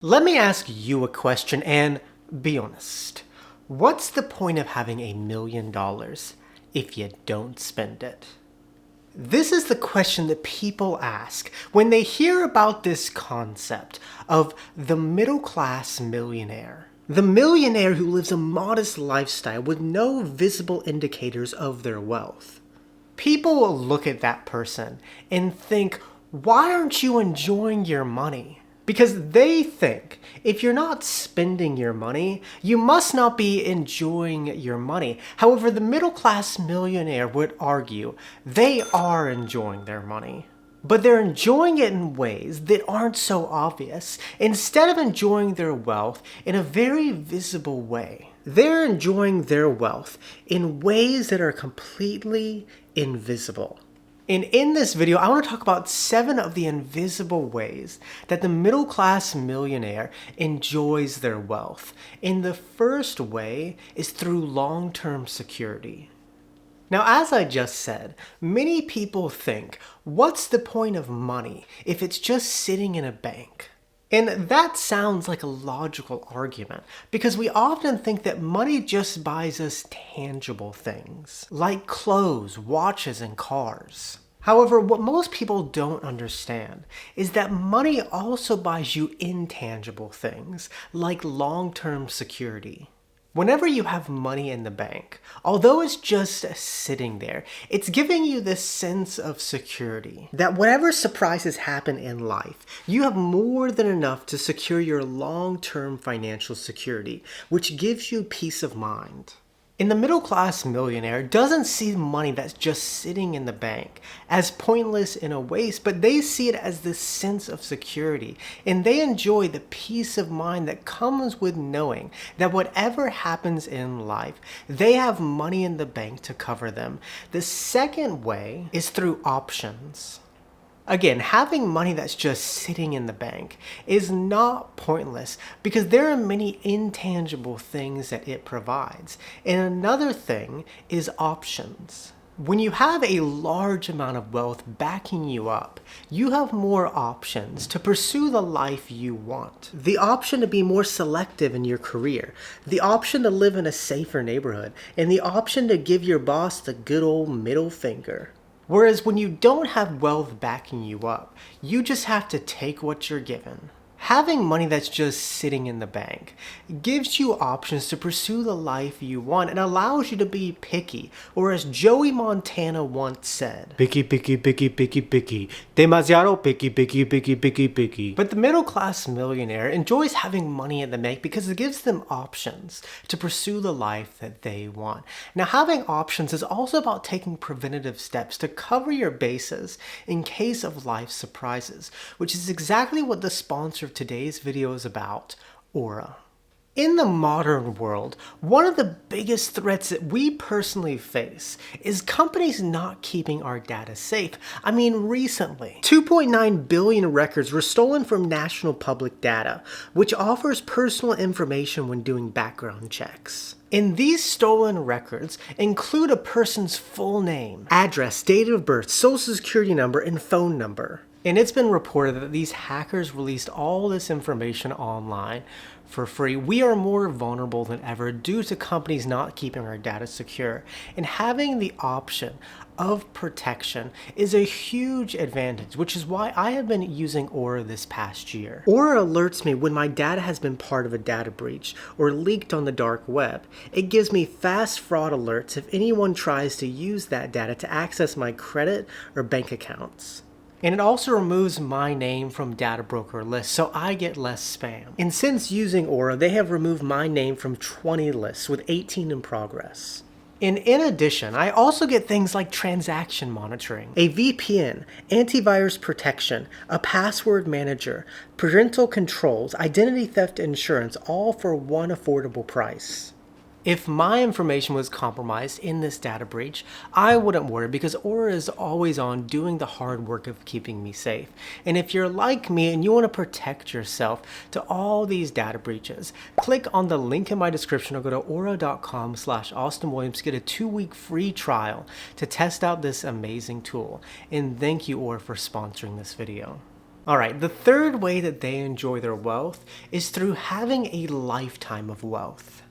Let me ask you a question and be honest. What's the point of having $1 million if you don't spend it? This is the question that people ask when they hear about this concept of the middle-class millionaire. The millionaire who lives a modest lifestyle with no visible indicators of their wealth. People will look at that person and think, why aren't you enjoying your money? Because they think if you're not spending your money, you must not be enjoying your money. However, the middle-class millionaire would argue they are enjoying their money. But they're enjoying it in ways that aren't so obvious. Instead of enjoying their wealth in a very visible way, they're enjoying their wealth in ways that are completely invisible. And in this video, I want to talk about 7 of the invisible ways that the middle-class millionaire enjoys their wealth. And the first way is through long-term security. Now, as I just said, many people think, what's the point of money if it's just sitting in a bank? And that sounds like a logical argument because we often think that money just buys us tangible things like clothes, watches, and cars. However, what most people don't understand is that money also buys you intangible things like long-term security. Whenever you have money in the bank, although it's just sitting there, it's giving you this sense of security. That whatever surprises happen in life, you have more than enough to secure your long-term financial security, which gives you peace of mind. And the middle-class millionaire doesn't see money that's just sitting in the bank as pointless and a waste, but they see it as this sense of security. And they enjoy the peace of mind that comes with knowing that whatever happens in life, they have money in the bank to cover them. The second way is through options. Again, having money that's just sitting in the bank is not pointless because there are many intangible things that it provides. And another thing is options. When you have a large amount of wealth backing you up, you have more options to pursue the life you want. The option to be more selective in your career, the option to live in a safer neighborhood, and the option to give your boss the good old middle finger. Whereas when you don't have wealth backing you up, you just have to take what you're given. Having money that's just sitting in the bank gives you options to pursue the life you want and allows you to be picky, or as Joey Montana once said, picky, picky, picky, picky, picky, demasiado picky, picky, picky, picky, picky. But the middle-class millionaire enjoys having money in the bank because it gives them options to pursue the life that they want. Now, having options is also about taking preventative steps to cover your bases in case of life surprises, which is exactly what the sponsor of today's video is about, Aura. In the modern world, one of the biggest threats that we personally face is companies not keeping our data safe. I mean, recently, 2.9 billion records were stolen from National Public Data, which offers personal information when doing background checks. And these stolen records include a person's full name, address, date of birth, social security number, and phone number. And it's been reported that these hackers released all this information online for free. We are more vulnerable than ever due to companies not keeping our data secure. And having the option of protection is a huge advantage, which is why I have been using Aura this past year. Aura alerts me when my data has been part of a data breach or leaked on the dark web. It gives me fast fraud alerts if anyone tries to use that data to access my credit or bank accounts. And it also removes my name from data broker lists, so I get less spam. And since using Aura, they have removed my name from 20 lists, with 18 in progress. And in addition, I also get things like transaction monitoring, a VPN, antivirus protection, a password manager, parental controls, identity theft insurance, all for one affordable price. If my information was compromised in this data breach, I wouldn't worry because Aura is always on doing the hard work of keeping me safe. And if you're like me and you want to protect yourself to all these data breaches, click on the link in my description or go to aura.com/AustinWilliams to get a 2-week free trial to test out this amazing tool. And thank you, Aura, for sponsoring this video. Alright, the third way that they enjoy their wealth is through having a lifetime of wealth.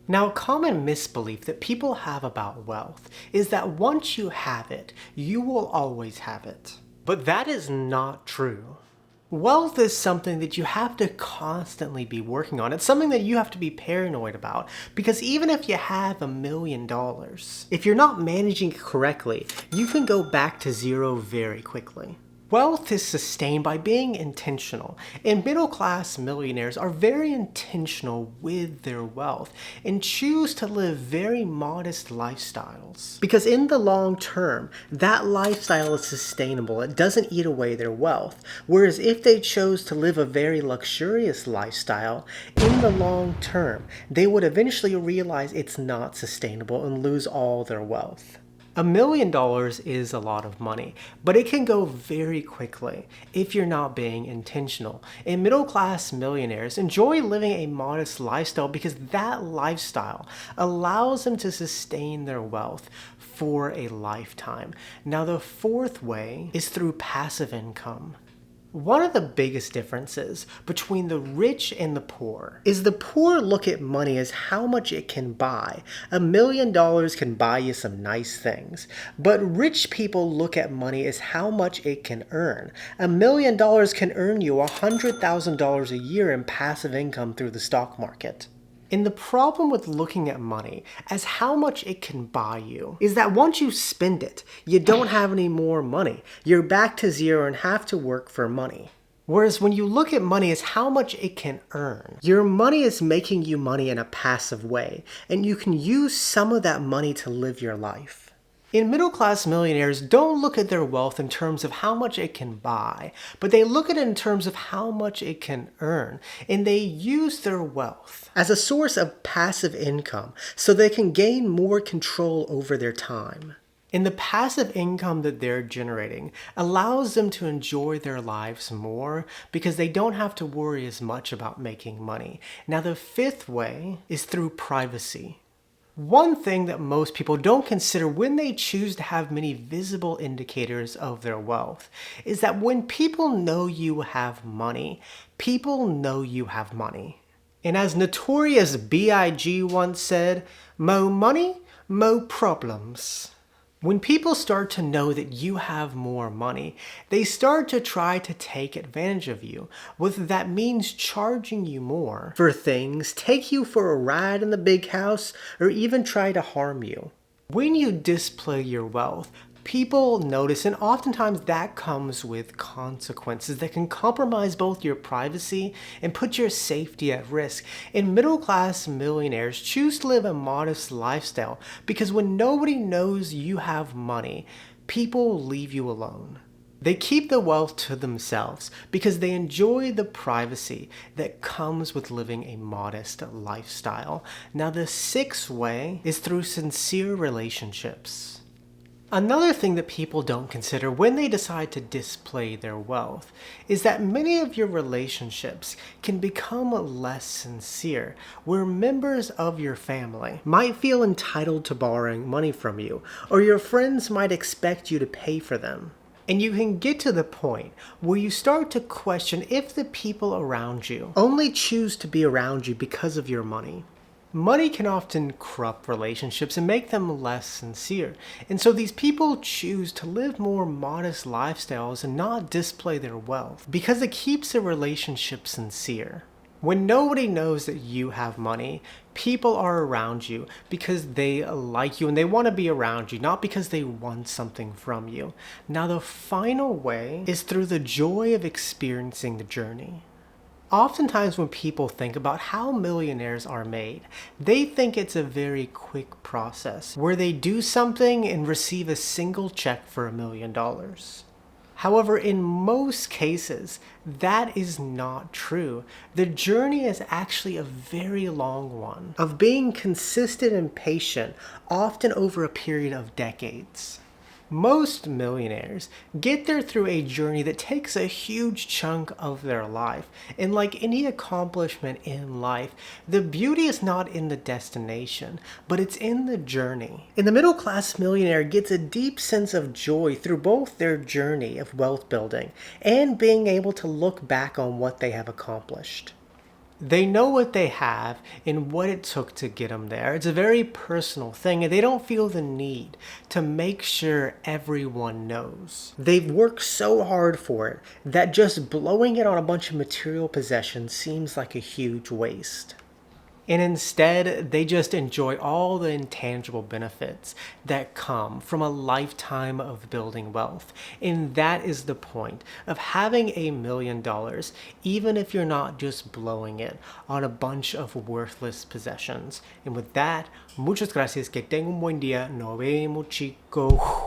Now, a common misbelief that people have about wealth is that once you have it, you will always have it. But that is not true. Wealth is something that you have to constantly be working on. It's something that you have to be paranoid about, because even if you have $1 million, if you're not managing it correctly, you can go back to zero very quickly. Wealth is sustained by being intentional, and middle-class millionaires are very intentional with their wealth and choose to live very modest lifestyles. Because in the long term, that lifestyle is sustainable. It doesn't eat away their wealth. Whereas if they chose to live a very luxurious lifestyle, in the long term, they would eventually realize it's not sustainable and lose all their wealth. $1 million is a lot of money, but it can go very quickly if you're not being intentional. And middle-class millionaires enjoy living a modest lifestyle because that lifestyle allows them to sustain their wealth for a lifetime. Now, the fourth way is through passive income. One of the biggest differences between the rich and the poor is the poor look at money as how much it can buy. $1 million can buy you some nice things. But rich people look at money as how much it can earn. $1 million can earn you $100,000 a year in passive income through the stock market. And the problem with looking at money as how much it can buy you is that once you spend it, you don't have any more money. You're back to zero and have to work for money. Whereas when you look at money as how much it can earn, your money is making you money in a passive way, and you can use some of that money to live your life. And middle-class millionaires don't look at their wealth in terms of how much it can buy, but they look at it in terms of how much it can earn, and they use their wealth as a source of passive income so they can gain more control over their time. And the passive income that they're generating allows them to enjoy their lives more because they don't have to worry as much about making money. Now, the fifth way is through privacy. One thing that most people don't consider when they choose to have many visible indicators of their wealth is that when people know you have money, people know you have money. And as Notorious B.I.G. once said, "Mo money, mo problems." When people start to know that you have more money, they start to try to take advantage of you, whether that means charging you more for things, take you for a ride in the big house, or even try to harm you. When you display your wealth, people notice, and oftentimes that comes with consequences that can compromise both your privacy and put your safety at risk. And middle-class millionaires choose to live a modest lifestyle because when nobody knows you have money, people leave you alone. They keep the wealth to themselves because they enjoy the privacy that comes with living a modest lifestyle. Now, the sixth way is through sincere relationships. Another thing that people don't consider when they decide to display their wealth is that many of your relationships can become less sincere, where members of your family might feel entitled to borrowing money from you, or your friends might expect you to pay for them. And you can get to the point where you start to question if the people around you only choose to be around you because of your money. Money can often corrupt relationships and make them less sincere. And so these people choose to live more modest lifestyles and not display their wealth because it keeps a relationship sincere. When nobody knows that you have money, people are around you because they like you and they want to be around you, not because they want something from you. Now, the final way is through the joy of experiencing the journey. Oftentimes when people think about how millionaires are made, they think it's a very quick process where they do something and receive a single check for $1 million. However, in most cases, that is not true. The journey is actually a very long one of being consistent and patient, often over a period of decades. Most millionaires get there through a journey that takes a huge chunk of their life. And like any accomplishment in life, the beauty is not in the destination, but it's in the journey. And the middle class millionaire gets a deep sense of joy through both their journey of wealth building and being able to look back on what they have accomplished. They know what they have and what it took to get them there. It's a very personal thing, and they don't feel the need to make sure everyone knows. They've worked so hard for it that just blowing it on a bunch of material possessions seems like a huge waste. And instead, they just enjoy all the intangible benefits that come from a lifetime of building wealth. And that is the point of having $1,000,000, even if you're not just blowing it on a bunch of worthless possessions. And with that, muchas gracias, que tengan un buen día. Nos vemos, chicos.